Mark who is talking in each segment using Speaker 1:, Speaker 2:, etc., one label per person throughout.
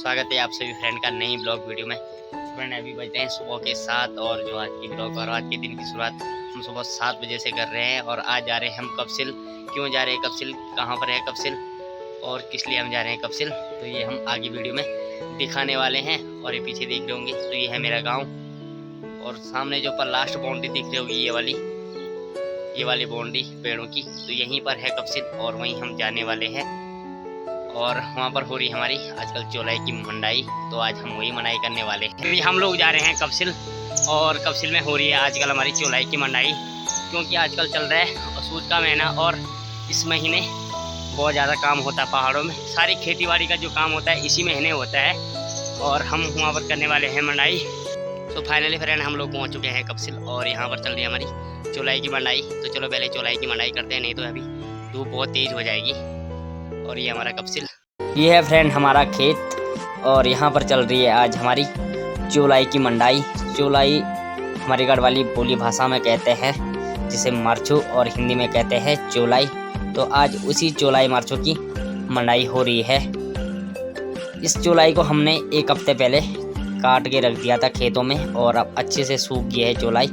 Speaker 1: स्वागत है आप सभी फ्रेंड का नई ब्लॉग वीडियो में। फ्रेंड अभी बजते हैं सुबह के 7 और जो आज की ब्लॉग और आज के दिन की शुरुआत हम सुबह 7 बजे से कर रहे हैं। और आज जा रहे हैं हम कपसिल। क्यों जा रहे हैं कपसिल, कहाँ पर है कपसिल और किस लिए हम जा रहे हैं कपसिल, तो ये हम आगे वीडियो में दिखाने वाले हैं। और ये पीछे देख रहे होंगे तो ये है मेरा गाँव, और सामने जो पर लास्ट बाउंड्री दिख रही होगी ये वाली बाउंड्री पेड़ों की, तो यहीं पर है कपसिल और वहीं हम जाने वाले हैं। और वहाँ पर हो रही हमारी आजकल चौलाई की मंडाई, तो आज हम वही मंडाई करने वाले हैं। अभी हम लोग जा रहे हैं कपसिल, और कपसिल में हो रही है आजकल हमारी चौलाई की मंडाई, क्योंकि आजकल चल रहा है सूद का महीना और इस महीने बहुत ज़्यादा काम होता है पहाड़ों में। सारी खेतीबाड़ी का जो काम होता है इसी महीने होता है, और हम वहाँ पर करने वाले हैं मंडाई। तो फाइनली फ्रेंड हम लोग पहुँच चुके हैं कपसिल, और यहाँ पर चल रही है हमारी चौलाई की मंडाई। तो चलो पहले चौलाई की मंडाई करते हैं, नहीं तो अभी धूप बहुत तेज़ हो जाएगी। और ये हमारा कपसिल, ये है फ्रेंड हमारा खेत, और यहाँ पर चल रही है आज हमारी चौलाई की मंडाई। चौलाई हमारी गढ़वाली बोली भाषा में कहते हैं जिसे मार्चू, और हिंदी में कहते हैं चौलाई। तो आज उसी चौलाई मार्चू की मंडाई हो रही है। इस चौलाई को हमने एक हफ्ते पहले काट के रख दिया था खेतों में, और अब अच्छे से सूख गई है चौलाई,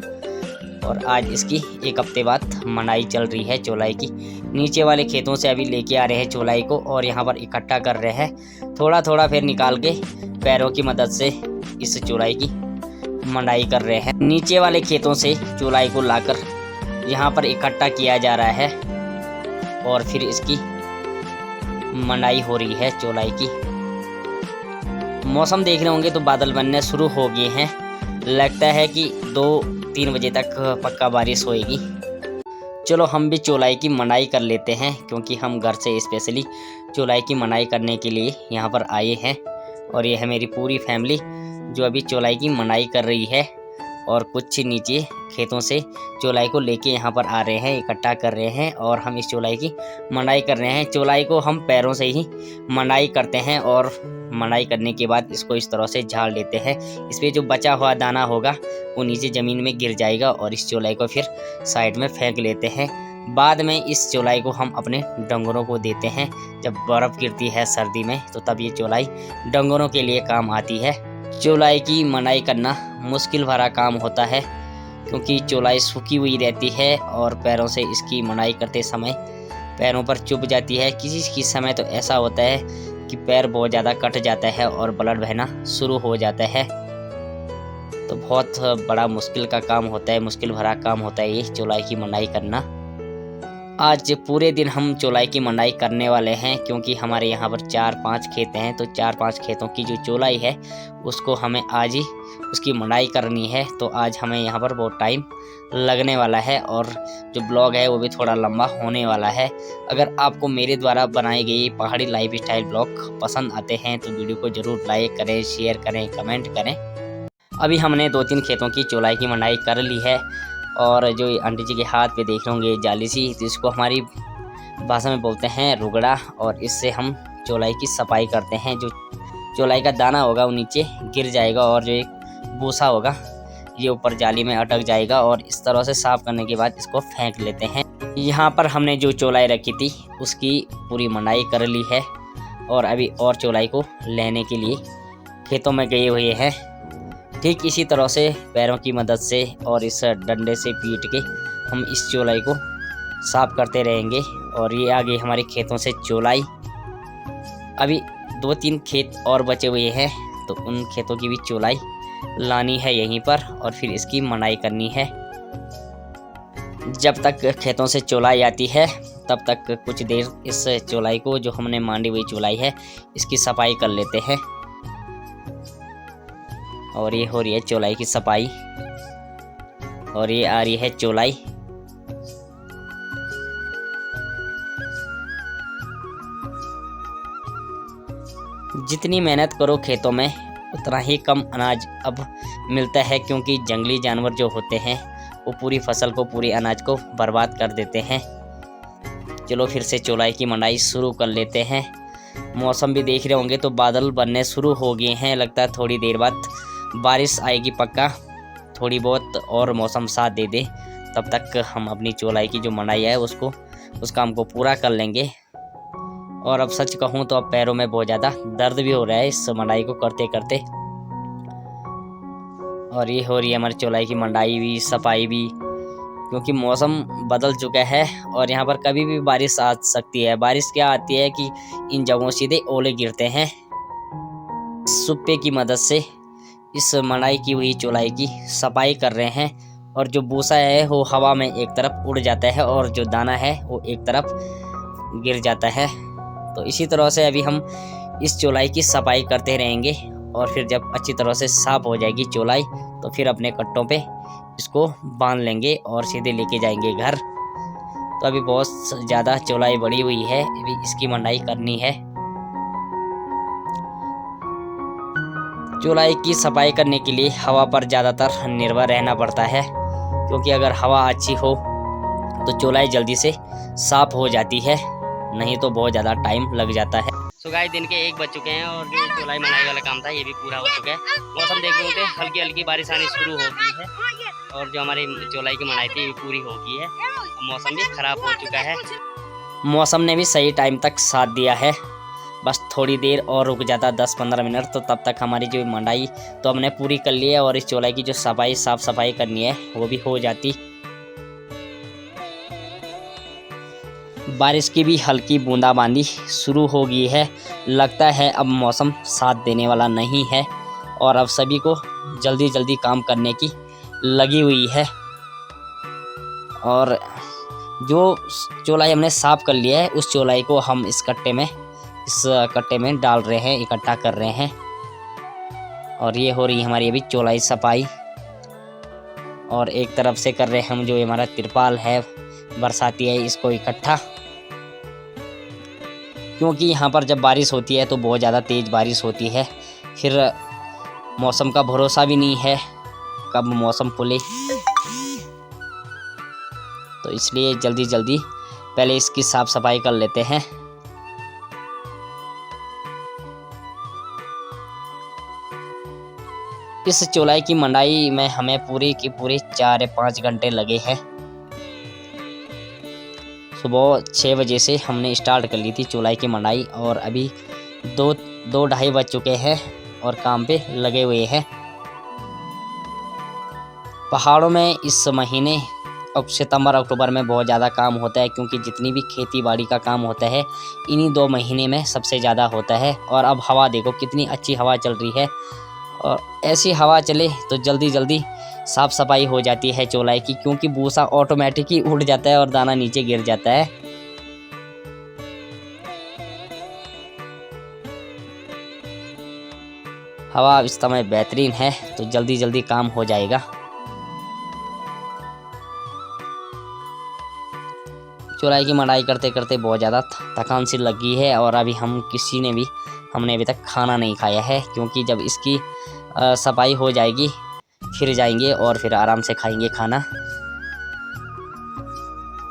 Speaker 1: और आज इसकी एक हफ्ते बाद मंडाई चल रही है चौलाई की। नीचे वाले खेतों से अभी लेके आ रहे हैं चौलाई को, और यहाँ पर इकट्ठा कर रहे हैं थोड़ा थोड़ा, फिर निकाल के पैरों की मदद से इस चौलाई की मंडाई कर रहे हैं। नीचे वाले खेतों से चौलाई को लाकर यहाँ पर इकट्ठा किया जा रहा है, और फिर इसकी मंडाई हो रही है चौलाई की। मौसम देख रहे होंगे तो बादल बनने शुरू हो गए हैं, लगता है कि 2-3 बजे तक पक्का बारिश होएगी। चलो हम भी चौलाई की मंडाई कर लेते हैं, क्योंकि हम घर से स्पेशली चौलाई की मंडाई करने के लिए यहाँ पर आए हैं। और ये है मेरी पूरी फैमिली जो अभी चौलाई की मंडाई कर रही है, और कुछ नीचे खेतों से चौलाई को लेके यहाँ पर आ रहे हैं, इकट्ठा कर रहे हैं, और हम इस चौलाई की मंडाई कर रहे हैं। चौलाई को हम पैरों से ही मंडाई करते हैं, और मंडाई करने के बाद इसको इस तरह से झाड़ लेते हैं। इस पर जो बचा हुआ दाना होगा वो नीचे ज़मीन में गिर जाएगा, और इस चौलाई को फिर साइड में फेंक लेते हैं। बाद में इस चौलाई को हम अपने डंगरों को देते हैं। जब बर्फ़ गिरती है सर्दी में, तो तब ये चौलाई डंगरों के लिए काम आती है। चौलाई की मंडाई करना मुश्किल भरा काम होता है, क्योंकि चौलाई सूखी हुई रहती है, और पैरों से इसकी मंडाई करते समय पैरों पर चुभ जाती है। किसी समय तो ऐसा होता है कि पैर बहुत ज़्यादा कट जाता है और ब्लड बहना शुरू हो जाता है। तो बहुत बड़ा मुश्किल का काम होता है, मुश्किल भरा काम होता है ये चौलाई की मंडाई करना। आज पूरे दिन हम चौलाई की मंडाई करने वाले हैं, क्योंकि हमारे यहाँ पर 4-5 खेत हैं। तो 4-5 खेतों की जो चौलाई है उसको हमें आज ही उसकी मंडाई करनी है। तो आज हमें यहाँ पर बहुत टाइम लगने वाला है, और जो ब्लॉग है वो भी थोड़ा लंबा होने वाला है। अगर आपको मेरे द्वारा बनाई गई पहाड़ी लाइफ स्टाइल ब्लॉग पसंद आते हैं तो वीडियो को ज़रूर लाइक करें, शेयर करें, कमेंट करें। अभी हमने 2-3 खेतों की चौलाई की मंडाई कर ली है, और जो आंटी जी के हाथ पे देख रहे होंगे जाली सी, तो इसको हमारी भाषा में बोलते हैं रुगड़ा, और इससे हम चौलाई की सफाई करते हैं। जो चौलाई का दाना होगा वो नीचे गिर जाएगा, और जो एक भूसा होगा ये ऊपर जाली में अटक जाएगा, और इस तरह से साफ़ करने के बाद इसको फेंक लेते हैं। यहाँ पर हमने जो चौलाई रखी थी उसकी पूरी मंडाई कर ली है, और अभी और चौलाई को लेने के लिए खेतों में गए हुए हैं। ठीक इसी तरह से पैरों की मदद से और इस डंडे से पीट के हम इस चौलाई को साफ करते रहेंगे। और ये आ गई हमारे खेतों से चौलाई। अभी 2-3 खेत और बचे हुए हैं, तो उन खेतों की भी चौलाई लानी है यहीं पर, और फिर इसकी मंडाई करनी है। जब तक खेतों से चौलाई आती है तब तक कुछ देर इस चौलाई को, जो हमने मांडी हुई चौलाई है, इसकी सफाई कर लेते हैं। और ये हो रही है चौलाई की सफाई, और ये आ रही है चौलाई। जितनी मेहनत करो खेतों में उतना ही कम अनाज अब मिलता है, क्योंकि जंगली जानवर जो होते हैं वो पूरी फसल को, पूरी अनाज को बर्बाद कर देते हैं। चलो फिर से चौलाई की मंडाई शुरू कर लेते हैं। मौसम भी देख रहे होंगे तो बादल बनने शुरू हो गए हैं, लगता है थोड़ी देर बाद बारिश आएगी पक्का। थोड़ी बहुत और मौसम साथ दे दे, तब तक हम अपनी चौलाई की जो मंडाई है उस काम को पूरा कर लेंगे। और अब सच कहूँ तो अब पैरों में बहुत ज़्यादा दर्द भी हो रहा है इस मंडाई को करते करते। और ये हो रही है हमारी चौलाई की मंडाई भी, सफाई भी, क्योंकि मौसम बदल चुका है और यहाँ पर कभी भी बारिश आ सकती है। बारिश क्या आती है कि इन जगहों सीधे ओले गिरते हैं। सुप्पे की मदद से इस मंडाई की हुई चौलाई की सफाई कर रहे हैं और जो भूसा है वो हवा में एक तरफ उड़ जाता है और जो दाना है वो एक तरफ गिर जाता है। तो इसी तरह से अभी हम इस चौलाई की सफाई करते रहेंगे और फिर जब अच्छी तरह से साफ हो जाएगी चौलाई तो फिर अपने कट्टों पे इसको बांध लेंगे और सीधे लेके जाएंगे घर। तो अभी बहुत ज़्यादा चौलाई बड़ी हुई है, अभी इसकी मंडाई करनी है। चौलाई की सफाई करने के लिए हवा पर ज़्यादातर निर्भर रहना पड़ता है, क्योंकि अगर हवा अच्छी हो तो चौलाई जल्दी से साफ हो जाती है, नहीं तो बहुत ज़्यादा टाइम लग जाता है। सो गाइस दिन के 1 बज चुके हैं और जो चौलाई मनाई वाला काम था ये भी पूरा हो चुका है। मौसम देख रहे होते हल्की हल्की बारिश आनी शुरू हो गई है और जो हमारी चौलाई की मनाई थी ये पूरी हो गई है। मौसम भी ख़राब हो चुका है, मौसम ने भी सही टाइम तक साथ दिया है। बस थोड़ी देर और रुक जाता 10-15 मिनट तो तब तक हमारी जो मंडाई तो हमने पूरी कर ली है और इस चौलाई की जो साफ सफाई करनी है वो भी हो जाती। बारिश की भी हल्की बूंदाबांदी शुरू हो गई है, लगता है अब मौसम साथ देने वाला नहीं है और अब सभी को जल्दी जल्दी काम करने की लगी हुई है। और जो चौलाई हमने साफ कर लिया है उस चौलाई को हम इस कट्टे में डाल रहे हैं, इकट्ठा कर रहे हैं। और ये हो रही है हमारी अभी चौलाई सफाई। और एक तरफ से कर रहे हैं हम जो हमारा तिरपाल है बरसाती है इसको इकट्ठा, क्योंकि यहाँ पर जब बारिश होती है तो बहुत ज़्यादा तेज़ बारिश होती है, फिर मौसम का भरोसा भी नहीं है कब मौसम खुले। तो इसलिए जल्दी जल्दी पहले इसकी साफ़ सफाई कर लेते हैं। इस चौलाई की मंडाई में हमें पूरे के पूरे 4 या 5 घंटे लगे हैं। सुबह 6 बजे से हमने स्टार्ट कर ली थी चौलाई की मंडाई और अभी 2-2:30 बज चुके हैं और काम पे लगे हुए हैं। पहाड़ों में इस महीने सितंबर अक्टूबर में बहुत ज़्यादा काम होता है, क्योंकि जितनी भी खेती बाड़ी का काम होता है इन्हीं 2 महीने में सबसे ज़्यादा होता है। और अब हवा देखो कितनी अच्छी हवा चल रही है और ऐसी हवा चले तो जल्दी जल्दी साफ़ सफाई हो जाती है चौलाई की, क्योंकि भूसा ऑटोमेटिक ही उड़ जाता है और दाना नीचे गिर जाता है। हवा इस समय बेहतरीन है तो जल्दी जल्दी काम हो जाएगा। चौलाई की मंडाई करते करते बहुत ज़्यादा थकान सी लगी है और अभी हमने अभी तक खाना नहीं खाया है, क्योंकि जब इसकी सफाई हो जाएगी फिर जाएंगे और फिर आराम से खाएंगे खाना।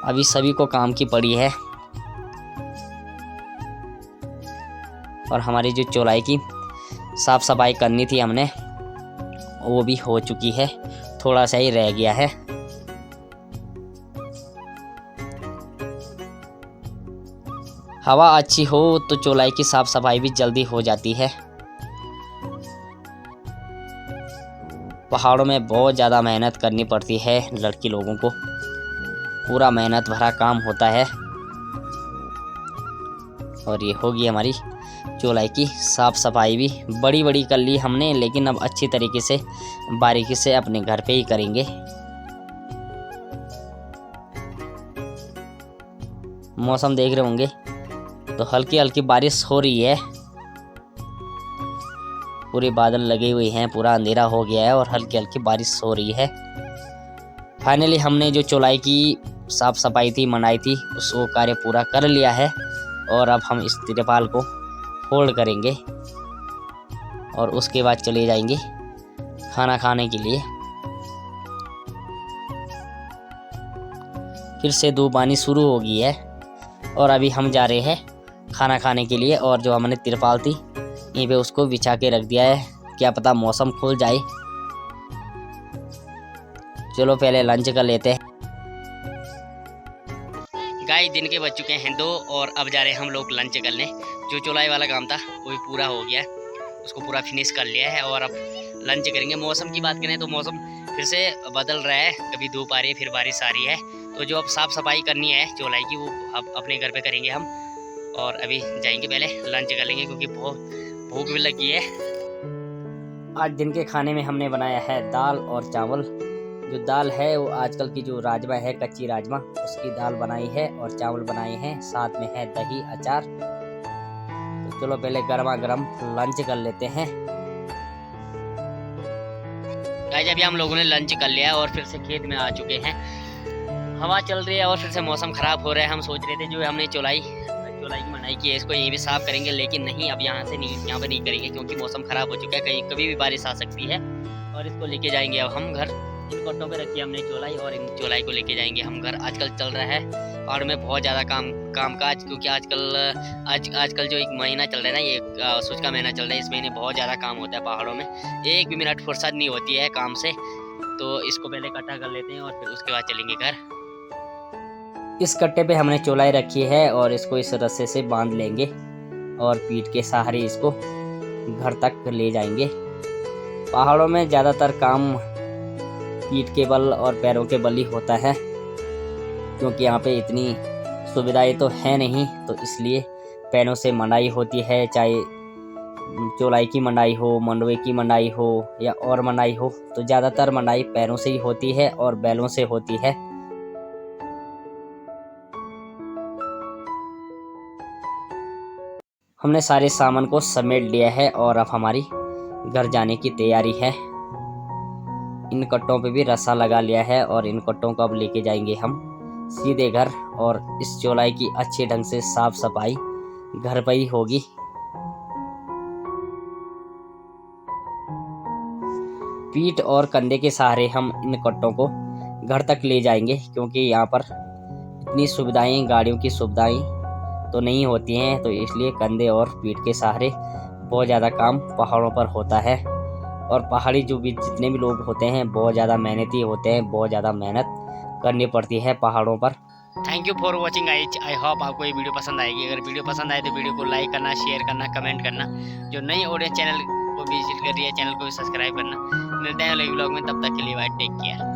Speaker 1: अभी सभी को काम की पड़ी है और हमारी जो चौलाई की साफ़ सफाई करनी थी हमने वो भी हो चुकी है, थोड़ा सा ही रह गया है। हवा अच्छी हो तो चौलाई की साफ़ सफाई भी जल्दी हो जाती है। पहाड़ों में बहुत ज़्यादा मेहनत करनी पड़ती है लड़की लोगों को, पूरा मेहनत भरा काम होता है। और ये होगी हमारी चौलाई की साफ़ सफाई भी बड़ी बड़ी कर ली हमने, लेकिन अब अच्छी तरीके से बारीकी से अपने घर पे ही करेंगे। मौसम देख रहे होंगे तो हल्की हल्की बारिश हो रही है, पूरे बादल लगे हुए हैं, पूरा अंधेरा हो गया है और हल्की हल्की बारिश हो रही है। फाइनली हमने जो चौलाई की साफ़ सफाई थी, मंडाई थी, उसको कार्य पूरा कर लिया है और अब हम इस तिरपाल को फोल्ड करेंगे और उसके बाद चले जाएंगे खाना खाने के लिए। फिर से धूप आनी शुरू हो गई है और अभी हम जा रहे हैं खाना खाने के लिए। और जो हमने तिरपाल थी यहीं पे उसको बिछा के रख दिया है, क्या पता मौसम खुल जाए। चलो पहले लंच कर लेते हैं। गाइस दिन के बज चुके हैं 2 और अब जा रहे हैं हम लोग लंच करने। जो चौलाई वाला काम था वो भी पूरा हो गया है, उसको पूरा फिनिश कर लिया है और अब लंच करेंगे। मौसम की बात करें तो मौसम फिर से बदल रहा है, कभी धूप आ रही है फिर बारिश आ रही है। तो जो अब साफ़ सफाई करनी है चौलाई की वो अब अपने घर पे करेंगे हम। और अभी जाएंगे पहले लंच कर लेंगे क्योंकि बहुत भूख भी लगी है। आज दिन के खाने में हमने बनाया है दाल और चावल। जो दाल है वो आजकल की जो राजमा है, कच्ची राजमा, उसकी दाल बनाई है और चावल बनाए हैं, साथ में है दही अचार। तो चलो पहले गर्मा गर्म लंच कर लेते हैं। गाइस अभी हम लोगों ने लंच कर लिया और फिर से खेत में आ चुके हैं। हवा चल रही है और फिर से मौसम खराब हो रहा है। हम सोच रहे थे जो हमने चौलाई की मनाई की है इसको यहीं भी साफ करेंगे, लेकिन नहीं, अब यहाँ पे नहीं करेंगे क्योंकि मौसम खराब हो चुका है, कहीं कभी भी बारिश आ सकती है। और इसको लेके जाएंगे अब हम घर। इन कट्टों पे रखी हमने चौलाई और इन चौलाई को लेके जाएंगे हम घर। आजकल चल रहा है पहाड़ में बहुत ज़्यादा कामकाज, क्योंकि आजकल जो एक महीना चल रहा है ना, ये सूच का महीना चल रहा है, इस महीने बहुत ज़्यादा काम होता है पहाड़ों में, एक भी मिनट फुर्सत नहीं होती है काम से। तो इसको पहले इकट्ठा कर लेते हैं और फिर उसके बाद चलेंगे घर। इस कट्टे पे हमने चौलाई रखी है और इसको इस रस्से से बांध लेंगे और पीठ के सहारे इसको घर तक ले जाएंगे। पहाड़ों में ज़्यादातर काम पीठ के बल और पैरों के बल ही होता है, क्योंकि यहाँ पे इतनी सुविधाएं तो है नहीं, तो इसलिए पैरों से मंडाई होती है। चाहे चौलाई की मंडाई हो, मंडवे की मंडाई हो या और मंडाई हो, तो ज़्यादातर मंडाई पैरों से ही होती है और बैलों से होती है। हमने सारे सामान को समेट लिया है और अब हमारी घर जाने की तैयारी है। इन कट्टों पे भी रस्सा लगा लिया है और इन कट्टों को अब लेके जाएंगे हम सीधे घर। और इस चौलाई की अच्छे ढंग से साफ सफाई घर पर ही होगी। पीठ और कंधे के सहारे हम इन कट्टों को घर तक ले जाएंगे, क्योंकि यहाँ पर इतनी सुविधाएं, गाड़ियों की सुविधाएं तो नहीं होती हैं, तो इसलिए कंधे और पीठ के सहारे बहुत ज़्यादा काम पहाड़ों पर होता है। और पहाड़ी जितने भी लोग होते हैं बहुत ज़्यादा मेहनती होते हैं, बहुत ज़्यादा मेहनत करनी पड़ती है पहाड़ों पर। Thank you for watching guys, I hope आपको ये वीडियो पसंद आएगी। अगर वीडियो पसंद आए तो वीडियो को लाइक करना, शेयर करना, कमेंट करना। जो नई ऑडियंस चैनल को विजिट कर रही है, चैनल को भी सब्सक्राइब करना। मिलते हैं अगले व्लॉग में, तब तक के लिए बाय, टेक केयर।